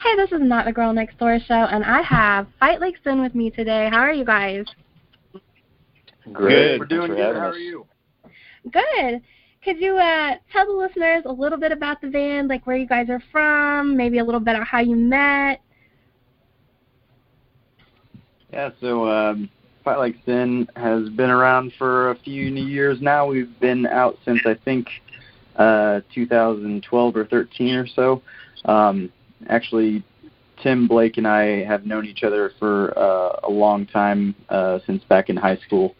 Hey, this is Not the Girl Next Door show, and I have Fight Like Sin with me today. How are you guys? Great. We're doing good. How are you? Good. Could you tell the listeners a little bit about the band, like where you guys are from, maybe a little bit about how you met? Yeah, so Fight Like Sin has been around for a few years now. We've been out since, I think, 2012 or 13 or so. Actually, Tim, Blake, and I have known each other for a long time, since back in high school.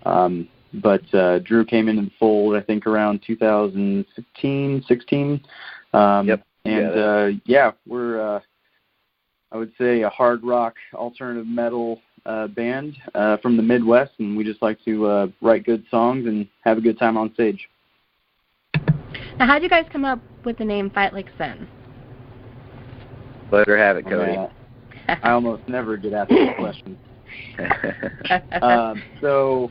But Drew came into the fold, I think, around 2015, 16. Yep. And, we're, I would say, a hard rock, alternative metal band from the Midwest, and we just like to write good songs and have a good time on stage. Now, how did you guys come up with the name Fight Like Sin? Let her have it, Cody. I almost never get asked this question. So,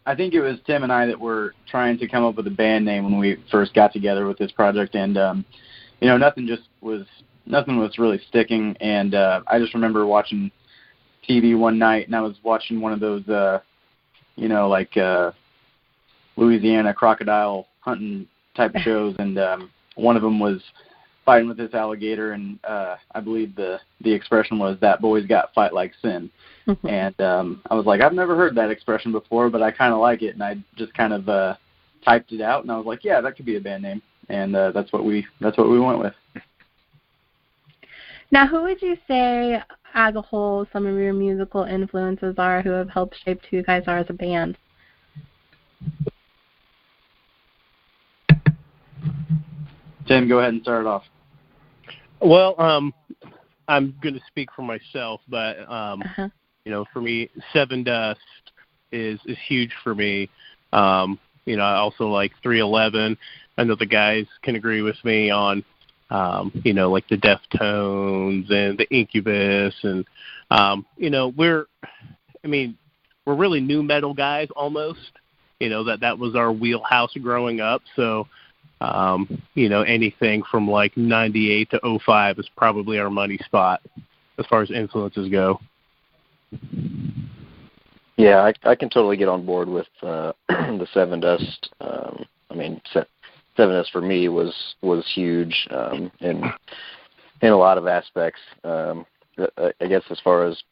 I think it was Tim and I that were trying to come up with a band name when we first got together with this project, and nothing was really sticking. And I just remember watching TV one night, and I was watching one of those, Louisiana crocodile hunting type of shows, and one of them was fighting with this alligator, and I believe the expression was, "That boy's got fight like sin." And I was like, I've never heard that expression before, but I kind of like it, and I just kind of typed it out, and I was like, yeah, that could be a band name, and that's what we went with. Now, who would you say, as a whole, some of your musical influences are who have helped shape who you guys are as a band? Tim, go ahead and start it off. Well, I'm going to speak for myself, but, for me, Sevendust is huge for me. I also like 311. I know the guys can agree with me on, like the Deftones and the Incubus. And, we're really new metal guys almost. That was our wheelhouse growing up. So, anything from like 98 to 05 is probably our money spot as far as influences go. Yeah, I can totally get on board with the Sevendust. Sevendust for me was huge in a lot of aspects. I guess as far as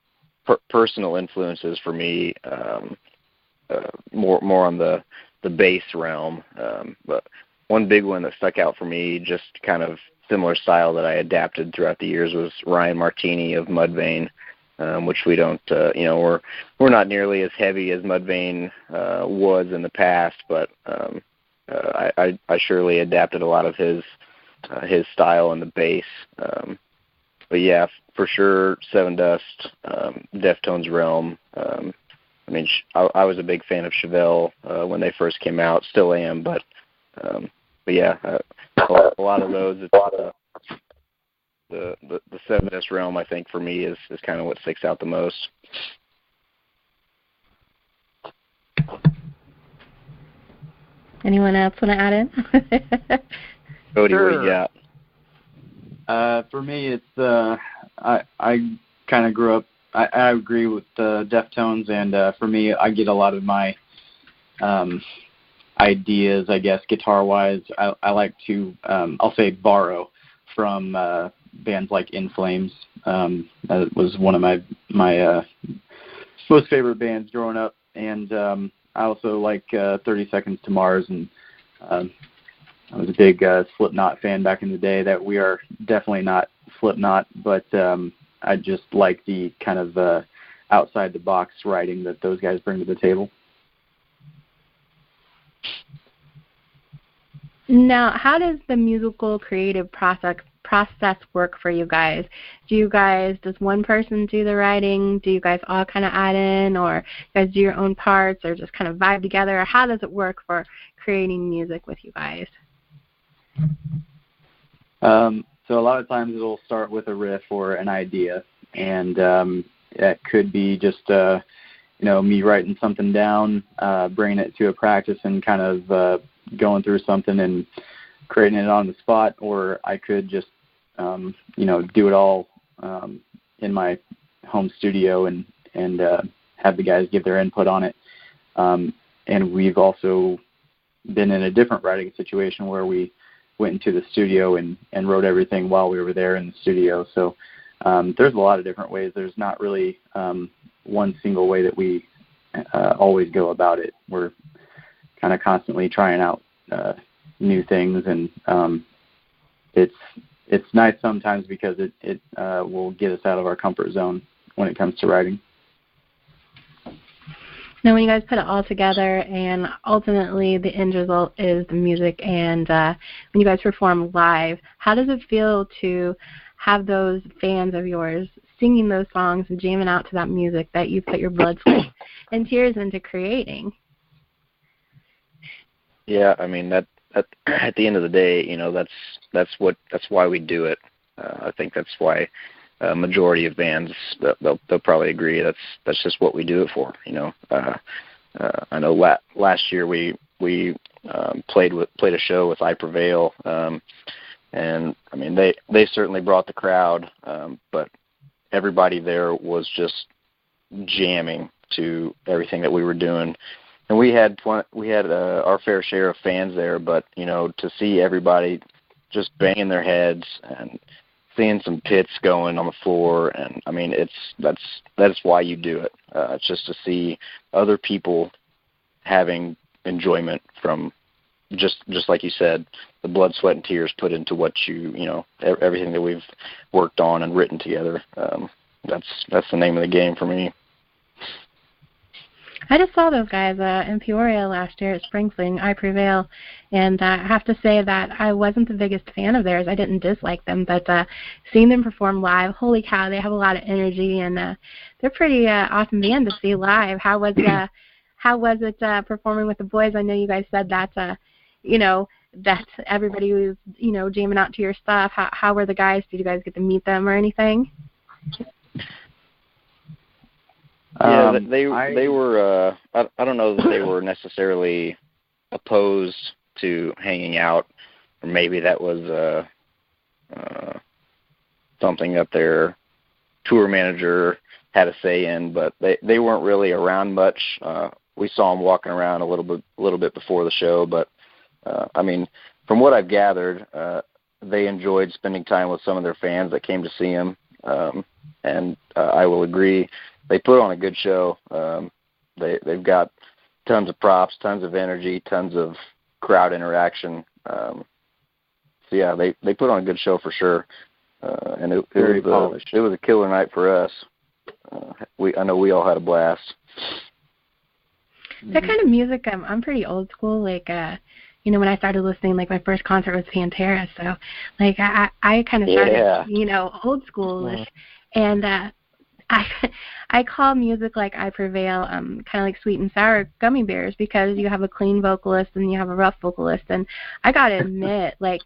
personal influences for me, more on the bass realm, but one big one that stuck out for me, just kind of similar style that I adapted throughout the years, was Ryan Martini of Mudvayne, which we don't, we're not nearly as heavy as Mudvayne was in the past, but I surely adapted a lot of his style in the bass. But yeah, for sure, Sevendust, Deftones realm. I was a big fan of Chevelle when they first came out, still am, but yeah, a lot of those. The Sevendust realm, I think, for me is kind of what sticks out the most. Anyone else want to add in? Cody, Sure. what do you got? For me, it's I kind of grew up. I agree with Deftones, and for me, I get a lot of my ideas, I guess, guitar-wise. I like to, I'll say, borrow from bands like In Flames. That was one of my most favorite bands growing up, and I also like 30 Seconds to Mars, and I was a big Slipknot fan back in the day. That we are definitely not Slipknot, but I just like the kind of outside-the-box writing that those guys bring to the table. Now, how does the musical creative process work for you guys? Does one person do the writing? Do you guys all kind of add in, or you guys do your own parts, or just kind of vibe together? Or how does it work for creating music with you guys? So a lot of times it'll start with a riff or an idea, and that could be just me writing something down, bringing it to a practice and kind of going through something and creating it on the spot, or I could just do it all in my home studio and have the guys give their input on it. And we've also been in a different writing situation where we went into the studio and wrote everything while we were there in the studio. So there's a lot of different ways. There's not really one single way that we always go about it. We're kind of constantly trying out new things, and it's nice sometimes because it will get us out of our comfort zone when it comes to writing. Now, when you guys put it all together and ultimately the end result is the music, and when you guys perform live, how does it feel to have those fans of yours singing those songs and jamming out to that music that you put your blood, sweat, and tears into creating? Yeah, I mean, that at the end of the day, that's why we do it. I think that's why majority of bands they'll probably agree that's just what we do it for. I know last year we played a show with I Prevail, and I mean they certainly brought the crowd, but everybody there was just jamming to everything that we were doing. And we had our fair share of fans there, but to see everybody just banging their heads and seeing some pits going on the floor, and I mean that's why you do it. It's just to see other people having enjoyment from just like you said, the blood, sweat, and tears put into what everything that we've worked on and written together. That's the name of the game for me. I just saw those guys in Peoria last year at Spring Fling, I Prevail, and I have to say that I wasn't the biggest fan of theirs. I didn't dislike them, but seeing them perform live, holy cow, they have a lot of energy, and they're pretty awesome band to see live. How was it performing with the boys? I know you guys said that that everybody was jamming out to your stuff. How were the guys? Did you guys get to meet them or anything? Yeah, they were. I don't know that they were necessarily opposed to hanging out, or maybe that was something that their tour manager had a say in. But they weren't really around much. We saw them walking around a little bit before the show. But I mean, from what I've gathered, they enjoyed spending time with some of their fans that came to see them, and I will agree. They put on a good show. They've got tons of props, tons of energy, tons of crowd interaction. So yeah, they put on a good show for sure. And it was a killer night for us. I know we all had a blast. That kind of music, I'm pretty old school. Like when I started listening, like my first concert was Pantera. So like I kind of started, old schoolish, and I call music like I Prevail kind of like Sweet and Sour Gummy Bears, because you have a clean vocalist and you have a rough vocalist. And I got to admit, like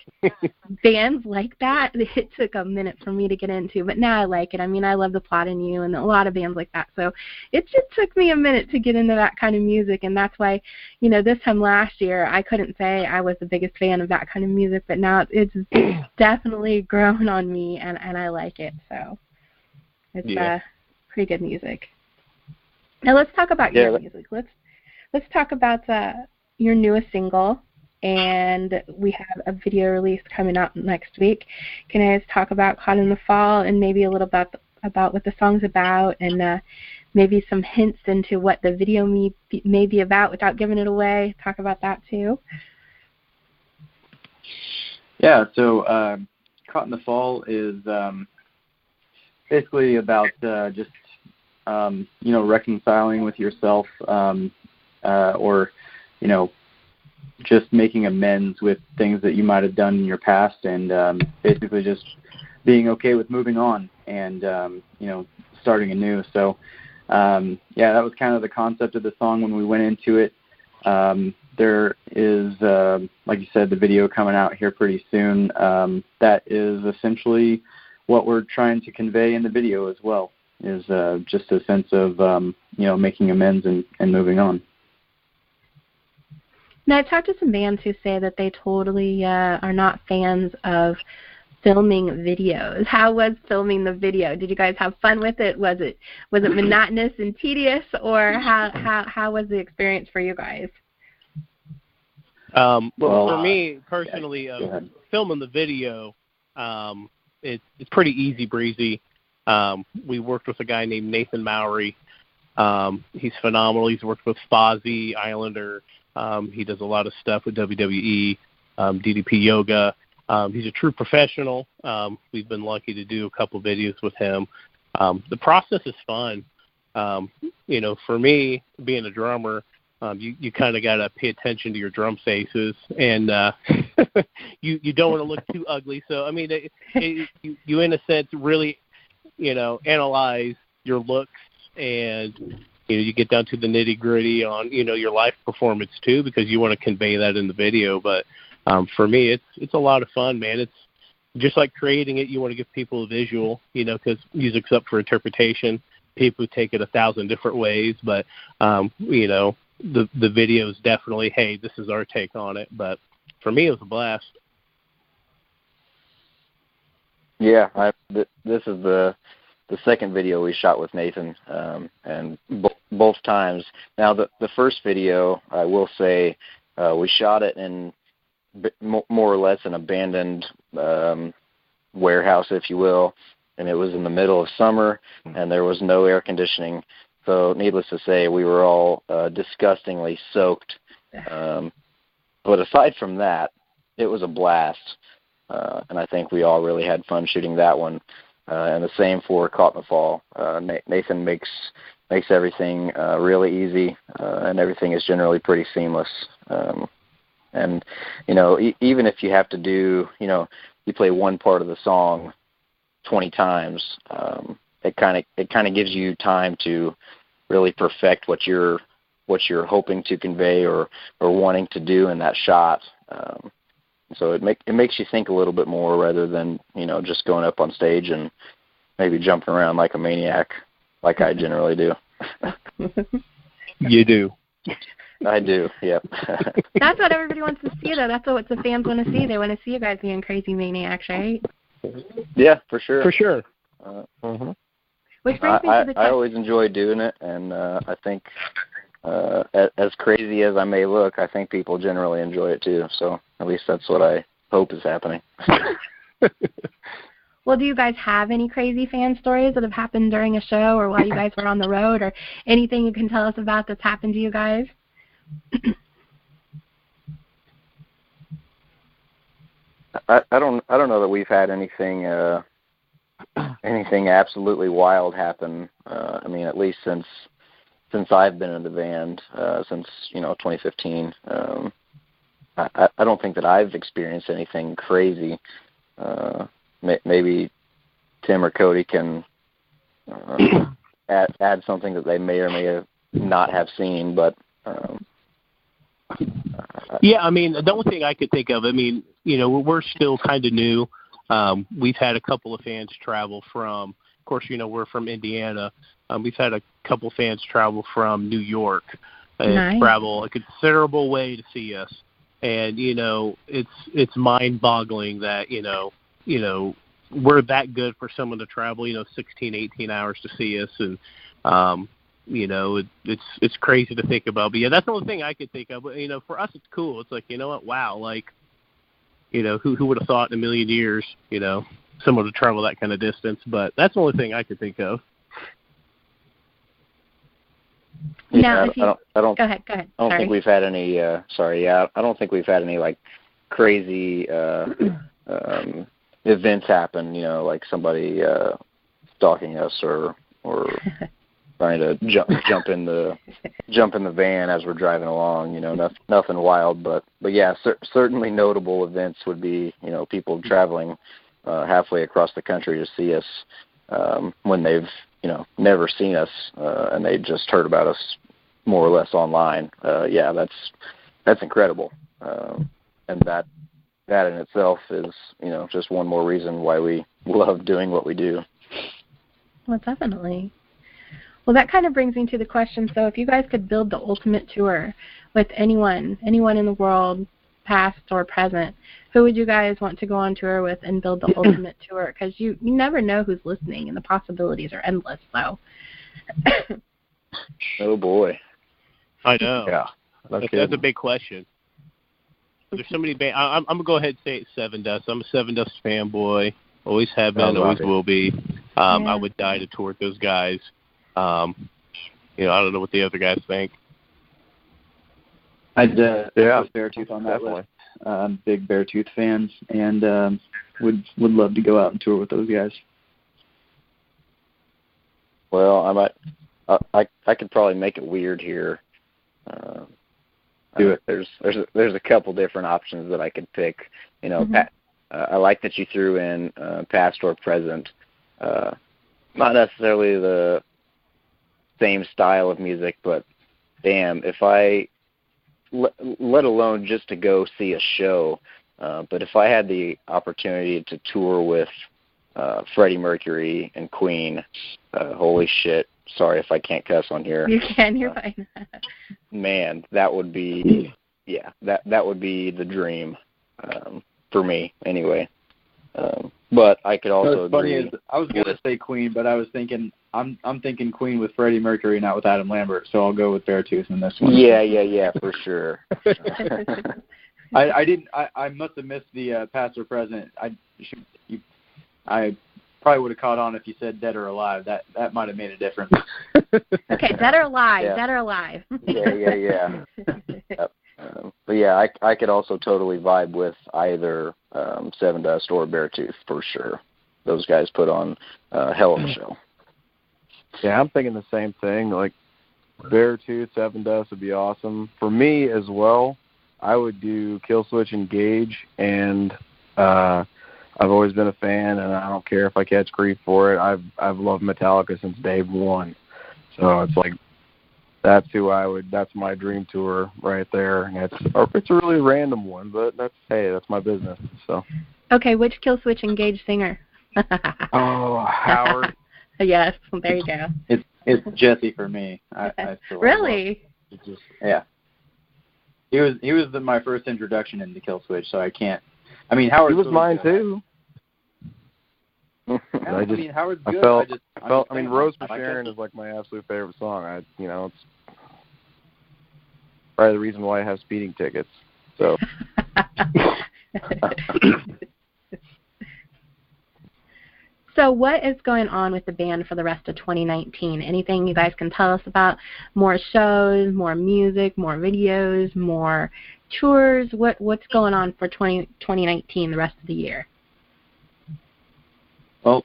bands like that, it took a minute for me to get into, but now I like it. I mean, I love The Plot in You and a lot of bands like that. So it just took me a minute to get into that kind of music. And that's why, this time last year, I couldn't say I was the biggest fan of that kind of music, but now it's definitely grown on me, and I like it. So it's pretty good music. Now let's talk about your music. Let's talk about your newest single, and we have a video release coming out next week. Can I just talk about Caught in the Fall and maybe a little about what the song's about, and maybe some hints into what the video may be about without giving it away? Talk about that too. Yeah, so Caught in the Fall is basically about just reconciling with yourself, or just making amends with things that you might have done in your past, and basically just being okay with moving on and starting anew. So that was kind of the concept of the song when we went into it. There is, like you said, the video coming out here pretty soon. That is essentially what we're trying to convey in the video as well, is just a sense of, making amends and moving on. Now, I've talked to some bands who say that they totally are not fans of filming videos. How was filming the video? Did you guys have fun with it? Was it monotonous and tedious, or how was the experience for you guys? Well, for me personally, filming the video, it's pretty easy breezy. We worked with a guy named Nathan Mowry. He's phenomenal. He's worked with Fozzy, Islander. He does a lot of stuff with WWE, DDP Yoga. He's a true professional. We've been lucky to do a couple videos with him. The process is fun. For me, being a drummer, you kind of got to pay attention to your drum faces, and you don't want to look too ugly. So, I mean, you in a sense really, analyze your looks, and you get down to the nitty-gritty on, your live performance too, because you want to convey that in the video. But for me, it's a lot of fun, man. It's just like creating it. You want to give people a visual, because music's up for interpretation. People take it 1,000 different ways, but the video is definitely, hey, this is our take on it. But for me, it was a blast. Yeah, this is the second video we shot with Nathan, and both times. Now, the first video, I will say, we shot it in more or less an abandoned warehouse, if you will, and it was in the middle of summer, and there was no air conditioning. So needless to say, we were all disgustingly soaked. But aside from that, it was a blast, and I think we all really had fun shooting that one. And the same for Caught in the Fall. Nathan makes everything really easy, and everything is generally pretty seamless. And even if you have to do, you play one part of the song 20 times, it kind of gives you time to really perfect what you're hoping to convey or wanting to do in that shot. So it makes you think a little bit more rather than just going up on stage and maybe jumping around like a maniac, like I generally do. You do. I do. Yep. That's what everybody wants to see, though. That's what the fans want to see. They want to see you guys being crazy maniacs, right? Yeah, for sure. For sure. Which brings me to the I always enjoy doing it, and I think as crazy as I may look, I think people generally enjoy it too. So at least that's what I hope is happening. Well, do you guys have any crazy fan stories that have happened during a show or while you guys were on the road, or anything you can tell us about that's happened to you guys? I don't know that we've had anything absolutely wild happen. I mean, at least since I've been in the band, since 2015. I don't think that I've experienced anything crazy. Maybe Tim or Cody can add something that they may or may not have seen, but yeah, I mean, the only thing I could think of, I mean, we're still kind of new. We've had a couple of fans travel from, of course, we're from Indiana. We've had a couple fans travel from New York and travel a considerable way to see us. And, it's mind-boggling that, we're that good for someone to travel, 16, 18 hours to see us. And, it's crazy to think about. But, yeah, that's the only thing I could think of. But, for us, it's cool. It's like, what, wow, like, who would have thought in a million years, someone to travel that kind of distance. But that's the only thing I could think of. Now, I don't go ahead. I don't think we've had any. I don't think we've had any like crazy events happen. Like somebody stalking us or trying to jump in the van as we're driving along. Nothing wild, but yeah, certainly notable events would be people traveling halfway across the country to see us when they've never seen us, and they just heard about us more or less online. Yeah, that's incredible. And that in itself is, just one more reason why we love doing what we do. Well, definitely. Well, that kind of brings me to the question, so if you guys could build the ultimate tour with anyone in the world, past or present, who would you guys want to go on tour with and build the ultimate tour? Because you never know who's listening, and the possibilities are endless. So. Oh boy. I know. Yeah. That's a big question. There's so many bands. I'm gonna go ahead and say it's Seven Dust. I'm a Seven Dust fanboy. Always have been. Always will be. I would die to tour with those guys. I don't know what the other guys think. I'd put Beartooth on that list. I'm big Beartooth fans, and would love to go out and tour with those guys. Well, I could probably make it weird here. Do it. There's a couple different options that I could pick. I like that you threw in past or present. Not necessarily the same style of music, but damn, if I let alone just to go see a show, but if I had the opportunity to tour with Freddie Mercury and Queen, holy shit. Sorry if I can't cuss on here. You can, you're fine. Man, that would be, that would be the dream for me anyway. But I could also agree. I was going to say Queen, but I was thinking, I'm thinking Queen with Freddie Mercury, not with Adam Lambert, so I'll go with Beartooth in this one. Yeah, for sure. I must have missed the past or present. I probably would have caught on if you said Dead or Alive. That might have made a difference. Okay, Dead or Alive. Yeah. Dead or Alive. Yeah. But yeah, I could also totally vibe with either Seven Dust or Beartooth for sure. Those guys put on a hell of a show. Yeah, I'm thinking the same thing. Like Beartooth, Seven Dust would be awesome. For me as well, I would do Killswitch Engage, and I've always been a fan, and I don't care if I catch grief for it. I've loved Metallica since day one. So it's like that's my dream tour right there. And it's a really random one, but that's my business. So. Okay, which Killswitch Engage singer? Howard. Yes, there you go. It's Jesse for me. I still really? Yeah. He was my first introduction into Killswitch, so I can't. I mean, Howard. He was mine too. Howard's good. Rose for Sharon is like my absolute favorite song. It's probably the reason why I have speeding tickets. So. So what is going on with the band for the rest of 2019? Anything you guys can tell us about? More shows, more music, more videos, more tours? What's going on for 2019, the rest of the year? Well,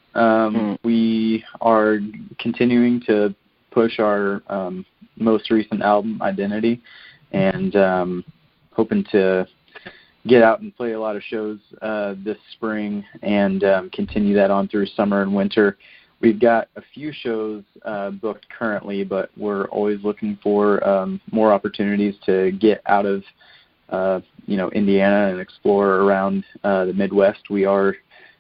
we are continuing to push our most recent album, Identity, and hoping to get out and play a lot of shows this spring and continue that on through summer and winter. We've got a few shows booked currently, but we're always looking for more opportunities to get out of Indiana and explore around the Midwest. We are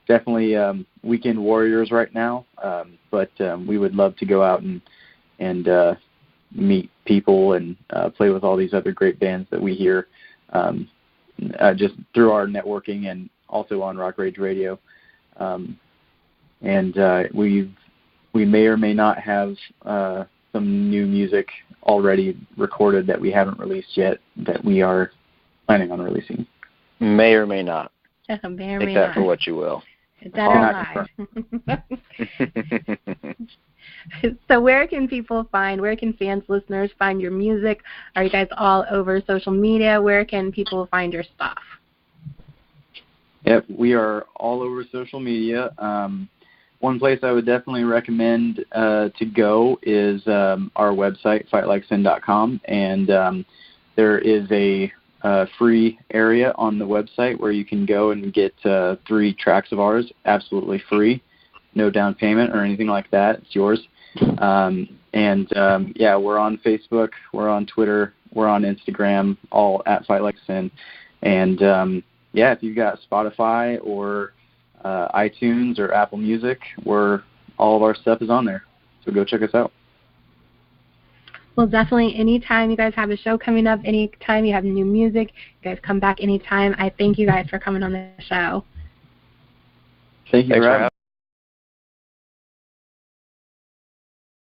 definitely weekend warriors right now, but we would love to go out and meet people and play with all these other great bands that we hear just through our networking and also on Rock Rage Radio. We may or may not have some new music already recorded that we haven't released yet that we are planning on releasing. May or may not. May or Take may that not. for what you will. Dead or alive. So where can fans, listeners find your music? Are you guys all over social media? Where can people find your stuff? Yep, we are all over social media. One place I would definitely recommend to go is our website, fightlikesin.com, and there is a free area on the website where you can go and get 3 tracks of ours absolutely free, no down payment or anything like that. It's yours. We're on Facebook, we're on Twitter, we're on Instagram, all at Fight Like Sin. And if you've got Spotify or iTunes or Apple Music, all of our stuff is on there. So go check us out. Well, definitely anytime you guys have a show coming up, anytime you have new music, you guys come back anytime. I thank you guys for coming on the show. Thank you for having me.